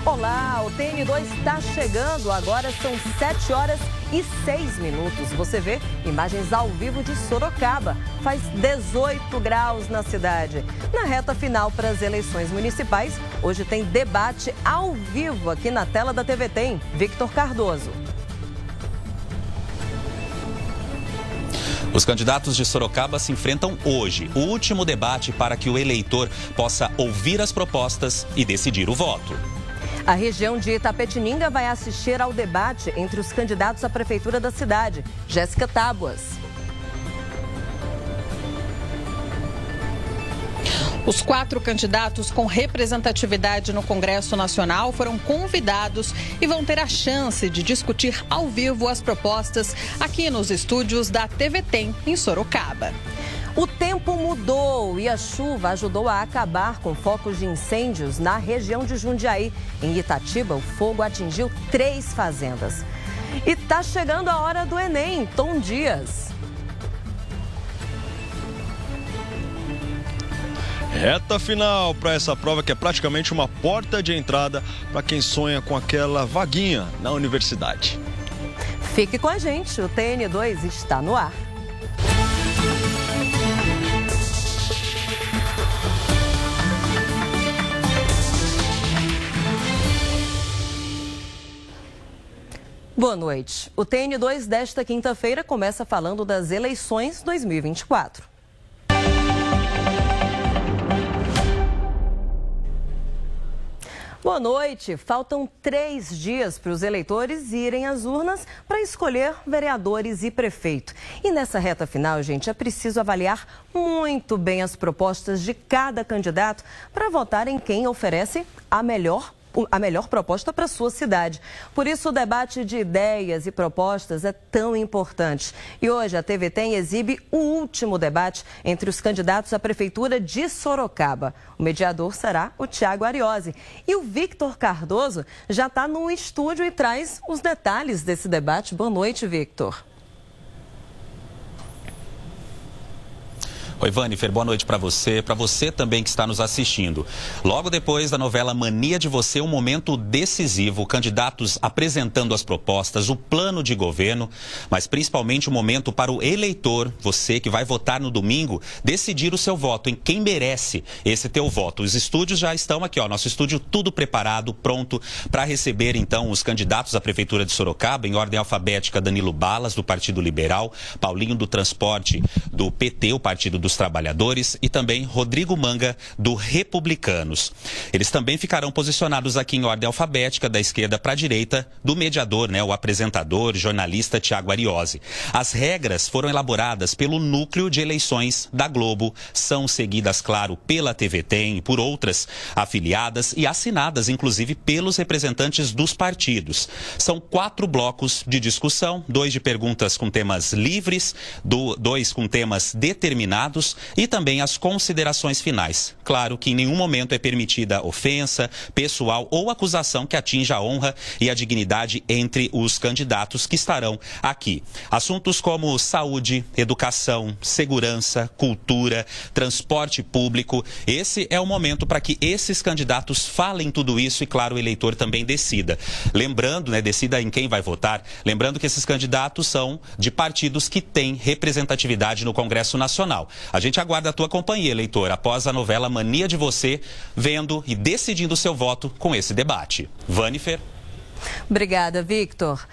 Olá, o TN2 está chegando, agora são 7h06. Você vê imagens ao vivo de Sorocaba, faz 18 graus na cidade. Na reta final para as eleições municipais, hoje tem debate ao vivo aqui na tela da TV Tem. Victor Cardoso. Os candidatos de Sorocaba se enfrentam hoje, o último debate para que o eleitor possa ouvir as propostas e decidir o voto. A região de Itapetininga vai assistir ao debate entre os candidatos à prefeitura da cidade. Jéssica Tábuas. Os 4 candidatos com representatividade no Congresso Nacional foram convidados e vão ter a chance de discutir ao vivo as propostas aqui nos estúdios da TV Tem, em Sorocaba. O tempo mudou e a chuva ajudou a acabar com focos de incêndios na região de Jundiaí. Em Itatiba, o fogo atingiu 3 fazendas. E tá chegando a hora do Enem, Tom Dias. Reta final para essa prova que é praticamente uma porta de entrada para quem sonha com aquela vaguinha na universidade. Fique com a gente, o TN2 está no ar. Boa noite. O TN2 desta quinta-feira começa falando das eleições 2024. Boa noite. Faltam 3 dias para os eleitores irem às urnas para escolher vereadores e prefeito. E nessa reta final, gente, é preciso avaliar muito bem as propostas de cada candidato para votar em quem oferece a melhor proposta para a sua cidade. Por isso, o debate de ideias e propostas é tão importante. E hoje a TV Tem exibe o último debate entre os candidatos à prefeitura de Sorocaba. O mediador será o Thiago Ariose. E o Victor Cardoso já está no estúdio e traz os detalhes desse debate. Boa noite, Victor. Oi, Vanifer, boa noite para você também que está nos assistindo. Logo depois da novela Mania de Você, um momento decisivo, candidatos apresentando as propostas, o plano de governo, mas principalmente um momento para o eleitor, você que vai votar no domingo, decidir o seu voto, em quem merece esse teu voto. Os estúdios já estão aqui, nosso estúdio tudo preparado, pronto para receber então os candidatos à Prefeitura de Sorocaba, em ordem alfabética: Danilo Balas, do Partido Liberal, Paulinho do Transporte, do PT, o Partido dos Trabalhadores, e também Rodrigo Manga, do Republicanos. Eles também ficarão posicionados aqui em ordem alfabética, da esquerda para a direita, do mediador, o apresentador, jornalista Thiago Ariose. As regras foram elaboradas pelo Núcleo de Eleições da Globo, são seguidas, claro, pela TV Tem e por outras afiliadas e assinadas, inclusive, pelos representantes dos partidos. São 4 blocos de discussão, 2 de perguntas com temas livres, 2 com temas determinados, e também as considerações finais. Claro que em nenhum momento é permitida ofensa pessoal ou acusação que atinja a honra e a dignidade entre os candidatos que estarão aqui. Assuntos como saúde, educação, segurança, cultura, transporte público. Esse é o momento para que esses candidatos falem tudo isso e, claro, o eleitor também decida. Lembrando, decida em quem vai votar. Lembrando que esses candidatos são de partidos que têm representatividade no Congresso Nacional. A gente aguarda a tua companhia, eleitor, após a novela Mania de Você, vendo e decidindo o seu voto com esse debate. Vanifer. Obrigada, Victor.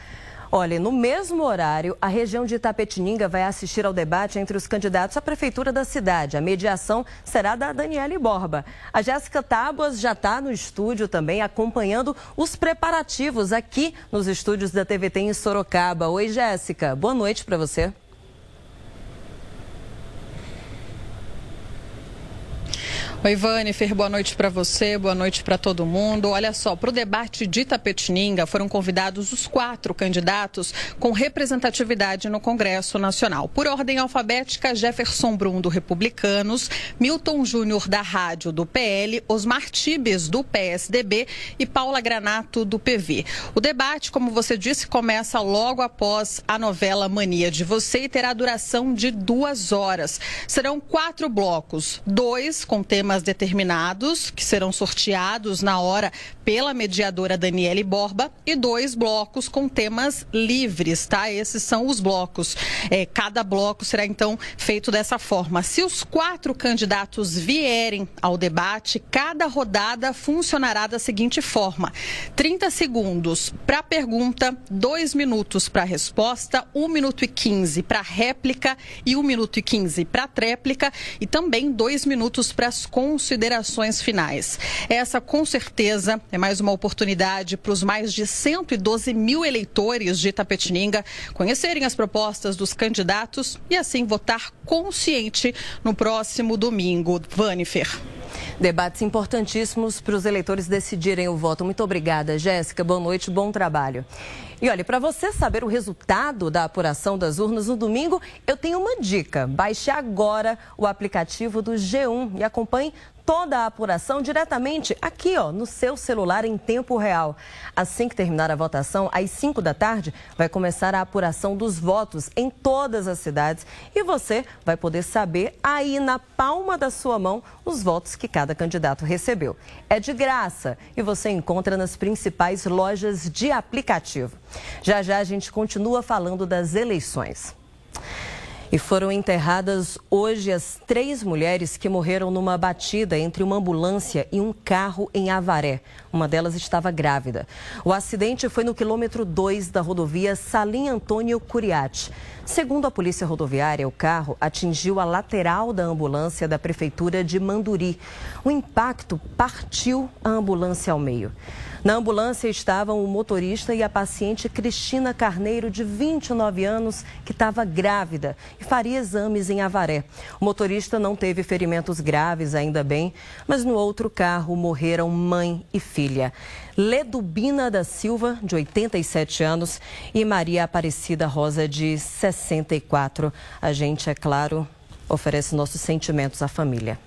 Olha, no mesmo horário, a região de Itapetininga vai assistir ao debate entre os candidatos à prefeitura da cidade. A mediação será da Daniele Borba. A Jéssica Tábuas já está no estúdio também, acompanhando os preparativos aqui nos estúdios da TV Tem em Sorocaba. Oi, Jéssica. Boa noite para você. Oi, Vanifer, boa noite para você, boa noite para todo mundo. Olha só, para o debate de Itapetininga foram convidados os 4 candidatos com representatividade no Congresso Nacional. Por ordem alfabética, Jefferson Brum, do Republicanos, Milton Júnior, da Rádio, do PL, Osmar Tibes, do PSDB e Paula Granato, do PV. O debate, como você disse, começa logo após a novela Mania de Você e terá duração de 2 horas. Serão 4 blocos, 2 com temas determinados, que serão sorteados na hora pela mediadora Daniele Borba, e 2 blocos com temas livres, tá? Esses são os blocos. Cada bloco será, então, feito dessa forma. Se os 4 candidatos vierem ao debate, cada rodada funcionará da seguinte forma: 30 segundos para a pergunta, 2 minutos para a resposta, 1 minuto e 15 para a réplica e 1 minuto e 15 para a tréplica, e também 2 minutos para as considerações finais. Essa, com certeza, é mais uma oportunidade para os mais de 112 mil eleitores de Itapetininga conhecerem as propostas dos candidatos e, assim, votar consciente no próximo domingo. Vanifer. Debates importantíssimos para os eleitores decidirem o voto. Muito obrigada, Jéssica. Boa noite, bom trabalho. E olha, para você saber o resultado da apuração das urnas no domingo, eu tenho uma dica. Baixe agora o aplicativo do G1 e acompanhe toda a apuração diretamente aqui, no seu celular em tempo real. Assim que terminar a votação, às 5 da tarde, vai começar a apuração dos votos em todas as cidades e você vai poder saber aí na palma da sua mão os votos que cada candidato recebeu. É de graça e você encontra nas principais lojas de aplicativo. Já já a gente continua falando das eleições. E foram enterradas hoje as 3 mulheres que morreram numa batida entre uma ambulância e um carro em Avaré. Uma delas estava grávida. O acidente foi no quilômetro 2 da rodovia Salim Antônio Curiati. Segundo a Polícia Rodoviária, o carro atingiu a lateral da ambulância da Prefeitura de Manduri. O impacto partiu a ambulância ao meio. Na ambulância estavam o motorista e a paciente Cristina Carneiro, de 29 anos, que estava grávida e faria exames em Avaré. O motorista não teve ferimentos graves, ainda bem, mas no outro carro morreram mãe e filha. Ledubina da Silva, de 87 anos, e Maria Aparecida Rosa, de 64. A gente, é claro, oferece nossos sentimentos à família.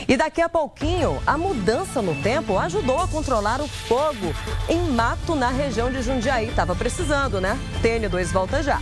E daqui a pouquinho, a mudança no tempo ajudou a controlar o fogo em mato na região de Jundiaí. Tava precisando, né? TN2 volta já.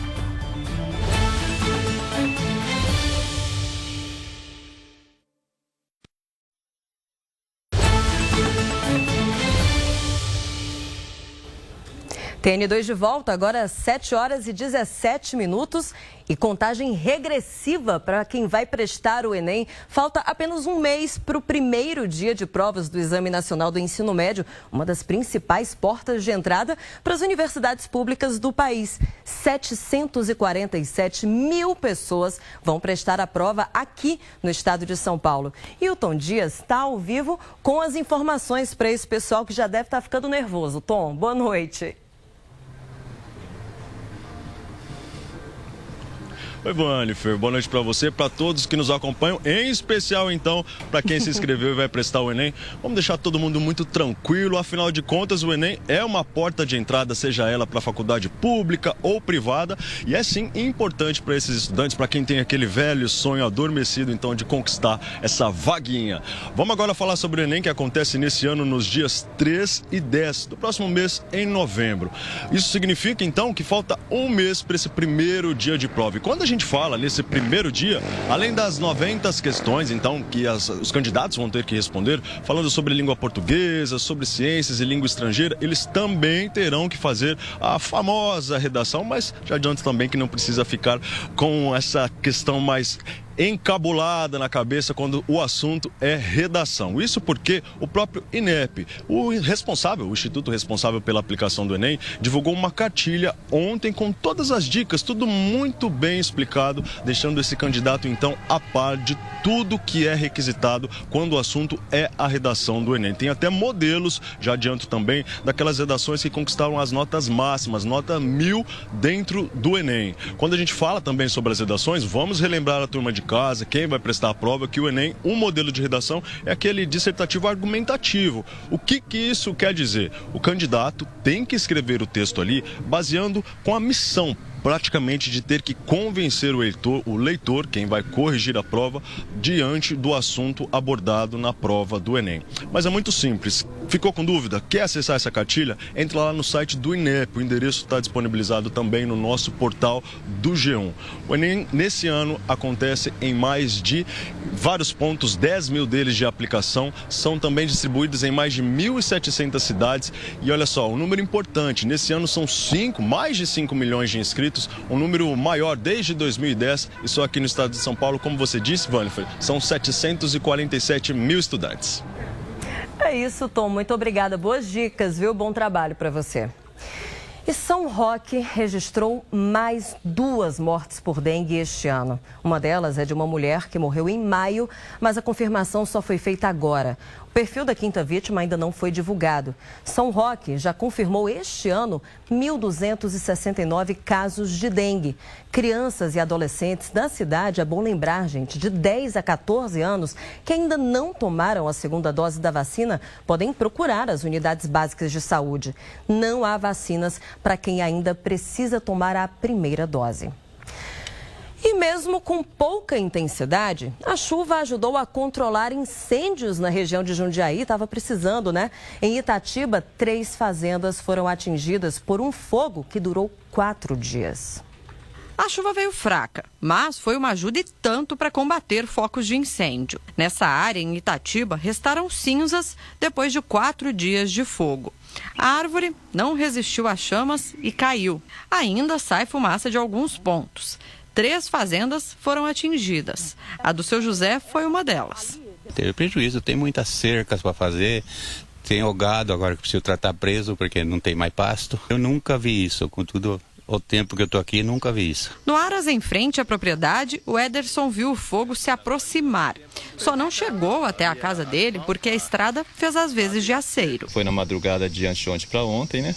TN2 de volta, agora às 7 horas e 17 minutos e contagem regressiva para quem vai prestar o Enem. Falta apenas um mês para o primeiro dia de provas do Exame Nacional do Ensino Médio, uma das principais portas de entrada para as universidades públicas do país. 747 mil pessoas vão prestar a prova aqui no estado de São Paulo. E o Tom Dias está ao vivo com as informações para esse pessoal que já deve estar ficando nervoso. Tom, boa noite. Oi, Vanifer, boa noite para você, para todos que nos acompanham, em especial, então, para quem se inscreveu e vai prestar o Enem. Vamos deixar todo mundo muito tranquilo, afinal de contas, o Enem é uma porta de entrada, seja ela para a faculdade pública ou privada, e é sim importante para esses estudantes, para quem tem aquele velho sonho adormecido, então, de conquistar essa vaguinha. Vamos agora falar sobre o Enem, que acontece nesse ano nos dias 3 e 10 do próximo mês, em novembro. Isso significa, então, que falta um mês para esse primeiro dia de prova. E quando a gente fala nesse primeiro dia, além das 90 questões, então, que os candidatos vão ter que responder, falando sobre língua portuguesa, sobre ciências e língua estrangeira, eles também terão que fazer a famosa redação, mas já adianto também que não precisa ficar com essa questão mais encabulada na cabeça quando o assunto é redação. Isso porque o próprio INEP, o instituto responsável pela aplicação do Enem, divulgou uma cartilha ontem com todas as dicas, tudo muito bem explicado, deixando esse candidato então a par de tudo que é requisitado quando o assunto é a redação do Enem. Tem até modelos, já adianto também, daquelas redações que conquistaram as notas máximas, nota 1000 dentro do Enem. Quando a gente fala também sobre as redações, vamos relembrar a turma de de casa, quem vai prestar a prova, que o Enem, um modelo de redação, é aquele dissertativo argumentativo. O que isso quer dizer? O candidato tem que escrever o texto ali baseando com a missão, praticamente, de ter que convencer o leitor, quem vai corrigir a prova, diante do assunto abordado na prova do Enem. Mas é muito simples. Ficou com dúvida? Quer acessar essa cartilha? Entre lá no site do INEP. O endereço está disponibilizado também no nosso portal do G1. O Enem, nesse ano, acontece em mais de vários pontos, 10 mil deles de aplicação. São também distribuídos em mais de 1.700 cidades. E olha só, um número importante. Nesse ano são mais de 5 milhões de inscritos. Um número maior desde 2010. E só aqui no estado de São Paulo, como você disse, Vânifer, são 747 mil estudantes. É isso, Tom. Muito obrigada. Boas dicas, viu? Bom trabalho para você. E São Roque registrou mais 2 mortes por dengue este ano. Uma delas é de uma mulher que morreu em maio, mas a confirmação só foi feita agora. O perfil da quinta vítima ainda não foi divulgado. São Roque já confirmou este ano 1.269 casos de dengue. Crianças e adolescentes da cidade, é bom lembrar, gente, de 10 a 14 anos, que ainda não tomaram a segunda dose da vacina, podem procurar as unidades básicas de saúde. Não há vacinas para quem ainda precisa tomar a primeira dose. E mesmo com pouca intensidade, a chuva ajudou a controlar incêndios na região de Jundiaí. Estava precisando, né? Em Itatiba, 3 fazendas foram atingidas por um fogo que durou 4 dias. A chuva veio fraca, mas foi uma ajuda e tanto para combater focos de incêndio. Nessa área, em Itatiba, restaram cinzas depois de 4 dias de fogo. A árvore não resistiu às chamas e caiu. Ainda sai fumaça de alguns pontos. 3 fazendas foram atingidas. A do seu José foi uma delas. Teve prejuízo, tem muitas cercas para fazer, tem o gado agora que preciso tratar preso porque não tem mais pasto. Eu nunca vi isso, com tudo o tempo que eu estou aqui, nunca vi isso. No aras em frente à propriedade, o Ederson viu o fogo se aproximar. Só não chegou até a casa dele porque a estrada fez as vezes de aceiro. Foi na madrugada de anteontem para ontem, né?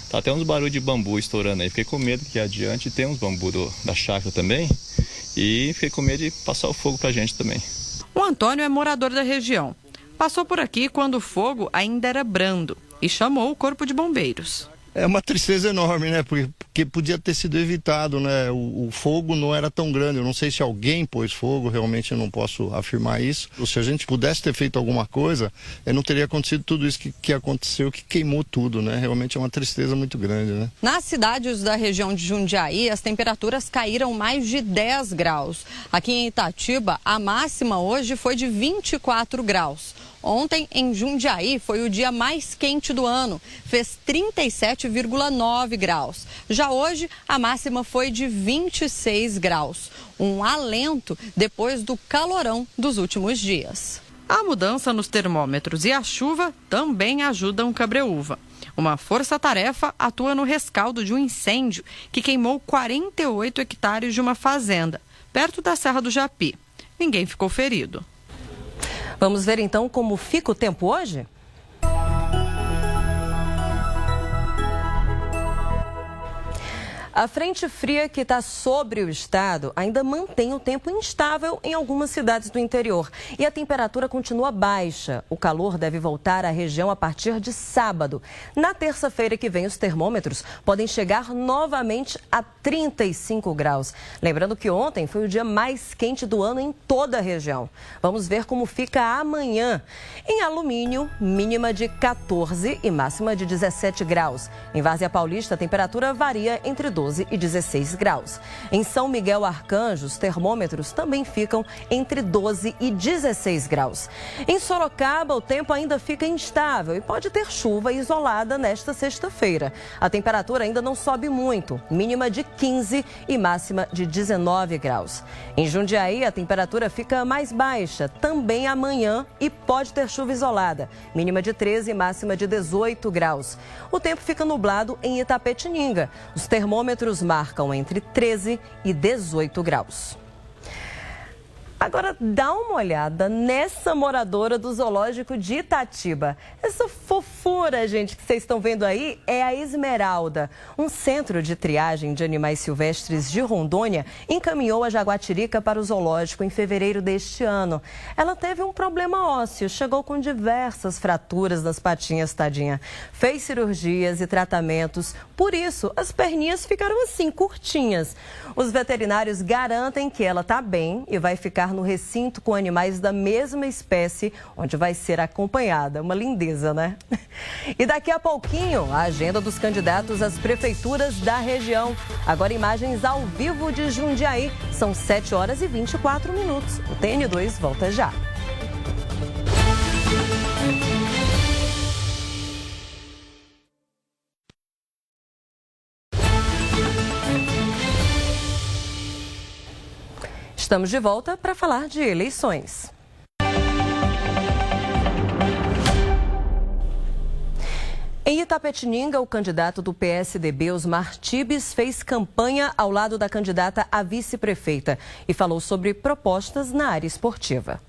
Tá até uns barulhos de bambu estourando aí. Fiquei com medo que adiante tem uns bambu da chácara também. E fiquei com medo de passar o fogo pra gente também. O Antônio é morador da região. Passou por aqui quando o fogo ainda era brando e chamou o corpo de bombeiros. É uma tristeza enorme, né? Porque podia ter sido evitado, né? O fogo não era tão grande. Eu não sei se alguém pôs fogo, realmente eu não posso afirmar isso. Se a gente pudesse ter feito alguma coisa, não teria acontecido tudo isso que aconteceu, que queimou tudo, né? Realmente é uma tristeza muito grande, né? Nas cidades da região de Jundiaí, as temperaturas caíram mais de 10 graus. Aqui em Itatiba, a máxima hoje foi de 24 graus. Ontem, em Jundiaí, foi o dia mais quente do ano, fez 37,9 graus. Já hoje, a máxima foi de 26 graus, um alento depois do calorão dos últimos dias. A mudança nos termômetros e a chuva também ajudam Cabreúva. Uma força-tarefa atua no rescaldo de um incêndio que queimou 48 hectares de uma fazenda, perto da Serra do Japi. Ninguém ficou ferido. Vamos ver então como fica o tempo hoje? A frente fria que está sobre o estado ainda mantém o tempo instável em algumas cidades do interior. E a temperatura continua baixa. O calor deve voltar à região a partir de sábado. Na terça-feira que vem, os termômetros podem chegar novamente a 35 graus. Lembrando que ontem foi o dia mais quente do ano em toda a região. Vamos ver como fica amanhã. Em Alumínio, mínima de 14 e máxima de 17 graus. Em Várzea Paulista, a temperatura varia entre 12 e 16 graus. Em São Miguel Arcanjo, os termômetros também ficam entre 12 e 16 graus. Em Sorocaba, o tempo ainda fica instável e pode ter chuva isolada nesta sexta-feira. A temperatura ainda não sobe muito, mínima de 15 e máxima de 19 graus. Em Jundiaí, a temperatura fica mais baixa, também amanhã, e pode ter chuva isolada, mínima de 13 e máxima de 18 graus. O tempo fica nublado em Itapetininga. Os termômetros marcam entre 13 e 18 graus. Agora dá uma olhada nessa moradora do zoológico de Itatiba. Essa fofura, gente, que vocês estão vendo aí é a Esmeralda. Um centro de triagem de animais silvestres de Rondônia encaminhou a jaguatirica para o zoológico em fevereiro deste ano. Ela teve um problema ósseo, chegou com diversas fraturas nas patinhas, tadinha. Fez cirurgias e tratamentos, por isso as perninhas ficaram assim, curtinhas. Os veterinários garantem que ela está bem e vai ficar no recinto com animais da mesma espécie, onde vai ser acompanhada. Uma lindeza, né? E daqui a pouquinho, a agenda dos candidatos às prefeituras da região. Agora imagens ao vivo de Jundiaí. São 7 horas e 24 minutos. O TN2 volta já. Estamos de volta para falar de eleições. Em Itapetininga, o candidato do PSDB, Osmar Tibes, fez campanha ao lado da candidata a vice-prefeita e falou sobre propostas na área esportiva.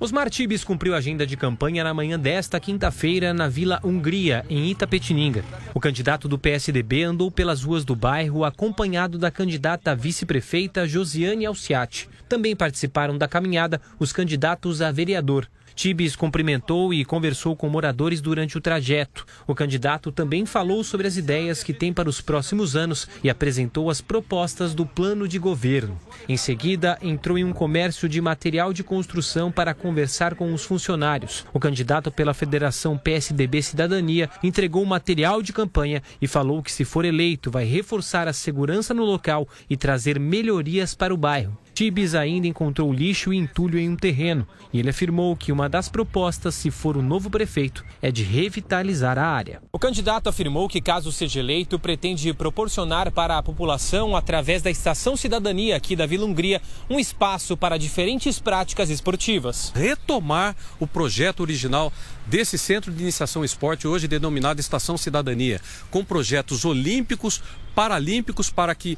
Osmar Tibes cumpriu a agenda de campanha na manhã desta quinta-feira na Vila Hungria, em Itapetininga. O candidato do PSDB andou pelas ruas do bairro acompanhado da candidata a vice-prefeita Josiane Alciati. Também participaram da caminhada os candidatos a vereador. Tibes cumprimentou e conversou com moradores durante o trajeto. O candidato também falou sobre as ideias que tem para os próximos anos e apresentou as propostas do plano de governo. Em seguida, entrou em um comércio de material de construção para conversar com os funcionários. O candidato pela Federação PSDB Cidadania entregou material de campanha e falou que, se for eleito, vai reforçar a segurança no local e trazer melhorias para o bairro. Tibes ainda encontrou lixo e entulho em um terreno e ele afirmou que uma das propostas, se for o novo prefeito, é de revitalizar a área. O candidato afirmou que, caso seja eleito, pretende proporcionar para a população, através da Estação Cidadania aqui da Vila Hungria, um espaço para diferentes práticas esportivas. Retomar o projeto original desse Centro de Iniciação ao Esporte, hoje denominado Estação Cidadania, com projetos olímpicos, paralímpicos, para que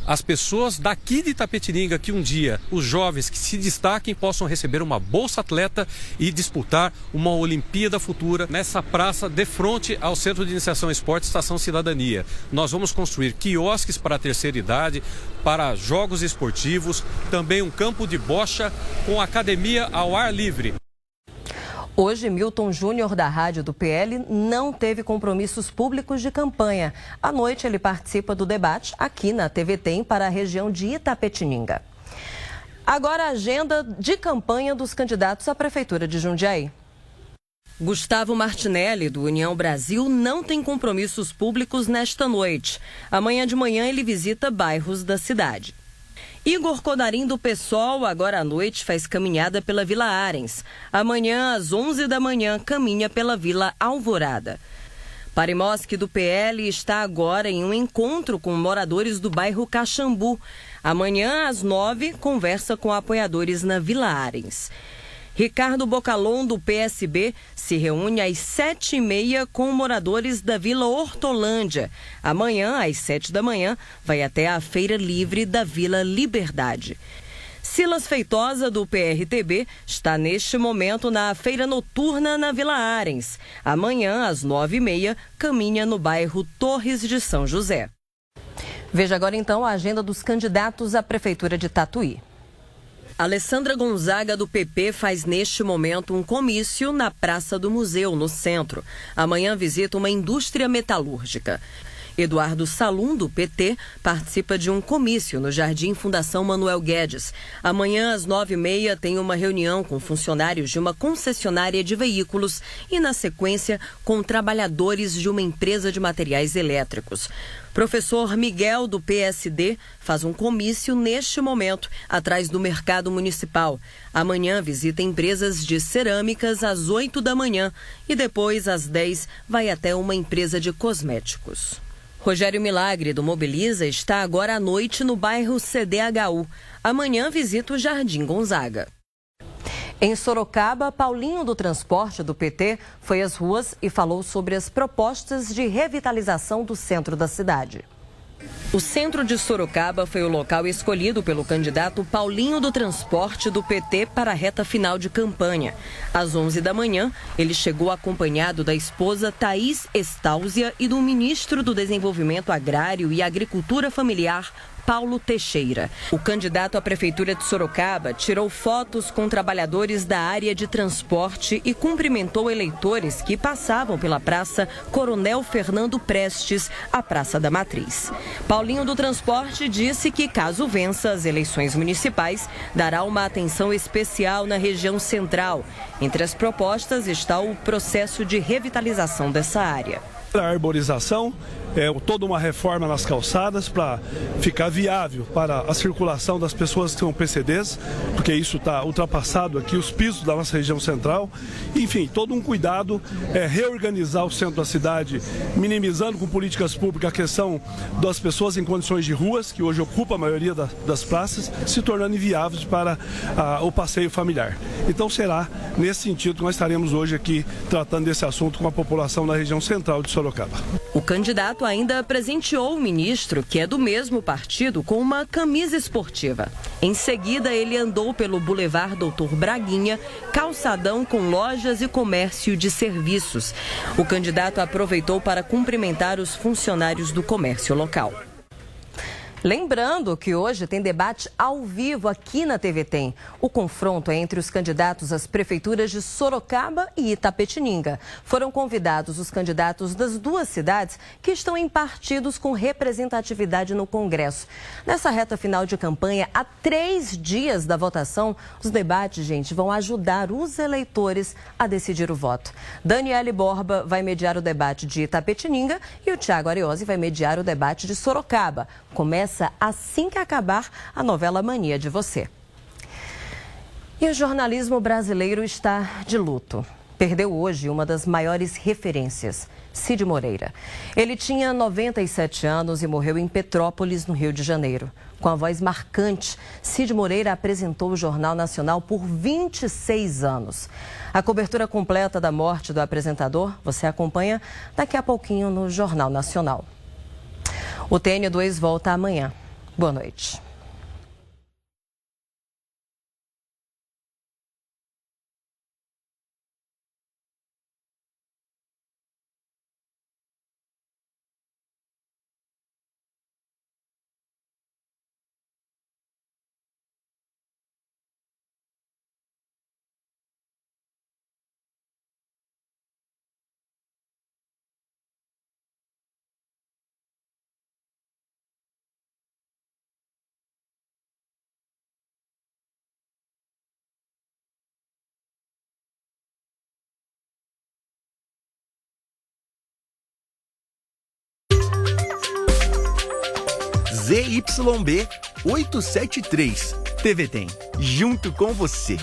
as pessoas daqui de Itapetininga, que um dia os jovens que se destaquem possam receber uma bolsa atleta e disputar uma Olimpíada futura nessa praça de frente ao Centro de Iniciação ao Esporte, Estação Cidadania. Nós vamos construir quiosques para a terceira idade, para jogos esportivos, também um campo de bocha com academia ao ar livre. Hoje, Milton Júnior, da rádio do PL, não teve compromissos públicos de campanha. À noite, ele participa do debate aqui na TV Tem para a região de Itapetininga. Agora, a agenda de campanha dos candidatos à Prefeitura de Jundiaí. Gustavo Martinelli, do União Brasil, não tem compromissos públicos nesta noite. Amanhã de manhã, ele visita bairros da cidade. Igor Codarim, do PSOL, agora à noite faz caminhada pela Vila Arens. Amanhã, às 11 da manhã, caminha pela Vila Alvorada. Parimoski, do PL, está agora em um encontro com moradores do bairro Caxambu. Amanhã, às 9, conversa com apoiadores na Vila Arens. Ricardo Bocalon, do PSB, se reúne às 7h30 com moradores da Vila Hortolândia. Amanhã, às 7 da manhã, vai até a Feira Livre da Vila Liberdade. Silas Feitosa, do PRTB, está neste momento na Feira Noturna na Vila Arens. Amanhã, às 9h30, caminha no bairro Torres de São José. Veja agora, então, a agenda dos candidatos à Prefeitura de Tatuí. Alessandra Gonzaga, do PP, faz neste momento um comício na Praça do Museu, no centro. Amanhã visita uma indústria metalúrgica. Eduardo Salum, do PT, participa de um comício no Jardim Fundação Manuel Guedes. Amanhã, às 9h30, tem uma reunião com funcionários de uma concessionária de veículos e, na sequência, com trabalhadores de uma empresa de materiais elétricos. Professor Miguel, do PSD, faz um comício neste momento, atrás do Mercado Municipal. Amanhã visita empresas de cerâmicas às 8 da manhã e depois, às 10, vai até uma empresa de cosméticos. Rogério Milagre, do Mobiliza, está agora à noite no bairro CDHU. Amanhã visita o Jardim Gonzaga. Em Sorocaba, Paulinho do Transporte, do PT, foi às ruas e falou sobre as propostas de revitalização do centro da cidade. O centro de Sorocaba foi o local escolhido pelo candidato Paulinho do Transporte do PT para a reta final de campanha. Às 11 da manhã, ele chegou acompanhado da esposa Thaís Estáuzia e do ministro do Desenvolvimento Agrário e Agricultura Familiar, Paulo Teixeira. O candidato à prefeitura de Sorocaba tirou fotos com trabalhadores da área de transporte e cumprimentou eleitores que passavam pela Praça Coronel Fernando Prestes, a Praça da Matriz. Paulinho do Transporte disse que, caso vença as eleições municipais, dará uma atenção especial na região central. Entre as propostas está o processo de revitalização dessa área. A arborização, toda uma reforma nas calçadas para ficar viável para a circulação das pessoas que são PCDs, porque isso está ultrapassado aqui, os pisos da nossa região central. Enfim, todo um cuidado, reorganizar o centro da cidade, minimizando com políticas públicas a questão das pessoas em condições de ruas, que hoje ocupa a maioria das praças, se tornando inviáveis para o passeio familiar. Então será nesse sentido que nós estaremos hoje aqui tratando desse assunto com a população da região central de Sorocaba. O candidato ainda presenteou o ministro, que é do mesmo partido, com uma camisa esportiva. Em seguida, ele andou pelo Boulevard Doutor Braguinha, calçadão com lojas e comércio de serviços. O candidato aproveitou para cumprimentar os funcionários do comércio local. Lembrando que hoje tem debate ao vivo aqui na TV Tem. O confronto é entre os candidatos às prefeituras de Sorocaba e Itapetininga. Foram convidados os candidatos das duas cidades que estão em partidos com representatividade no Congresso. Nessa reta final de campanha, há 3 dias da votação, os debates, gente, vão ajudar os eleitores a decidir o voto. Daniele Borba vai mediar o debate de Itapetininga e o Thiago Ariose vai mediar o debate de Sorocaba. Começa assim que acabar a novela Mania de Você. E o jornalismo brasileiro está de luto. Perdeu hoje uma das maiores referências, Cid Moreira. Ele tinha 97 anos e morreu em Petrópolis, no Rio de Janeiro. Com a voz marcante, Cid Moreira apresentou o Jornal Nacional por 26 anos. A cobertura completa da morte do apresentador você acompanha daqui a pouquinho no Jornal Nacional. O TN2 volta amanhã. Boa noite. ZYB 873. TV Tem, junto com você.